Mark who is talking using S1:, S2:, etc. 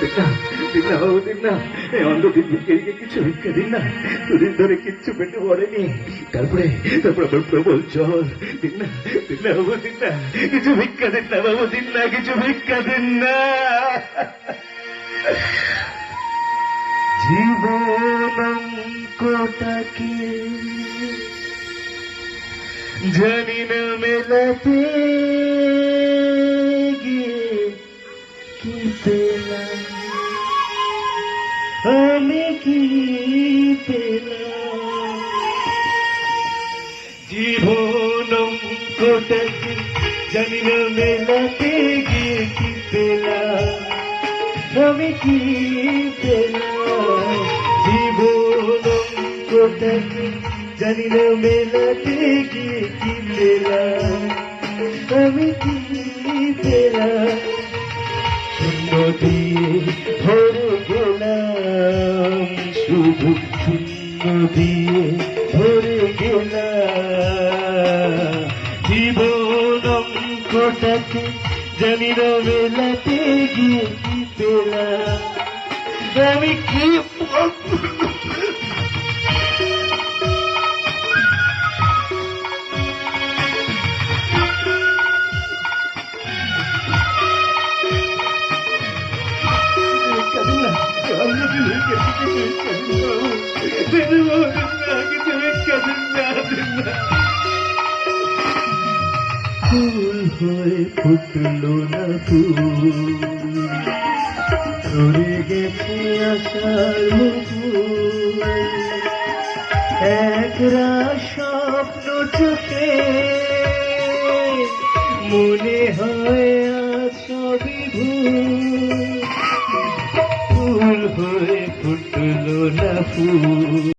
S1: দিন না বাবু, দিন না। এই অন্ধদিন ভিখারিকে কিছু ভিক্ষা দিন না। দুদিন ধরে কিচ্ছু পেটে পড়েনি। তারপরে আবার প্রবল জ্বর। দিন না বাবু, দিন না। কিছু ভিক্ষা দিন না বাবু, দিন না, কিছু ভিক্ষা দিন না। জীবনটাকে জানি না মেলাতে গিয়ে কি পেলাম, আমি কি পেলাম। জীবনটাকে জানি না মেলাতে গিয়ে কি পেলাম, আমি কি পেলাম। জীবনটাকে জানি না মেলাতে গিয়ে কি পেলাম, আমি কি পেলাম। শূন্য দিয়ে ভরে গেলাম, শুধু শূন্য দিয়ে ভরে গেলাম। জীবনটাকে জানি না মেলাতে গিয়ে কি পেলাম, আমি কি ফুল হয়ে ফুটলো না ফুল, ধরে গেছে আশার মুকুল। একরা স্বপ্ন চোখে মনে হয় আজ সবই ভুল। ফুল হয়ে ফুটলো না ফুল।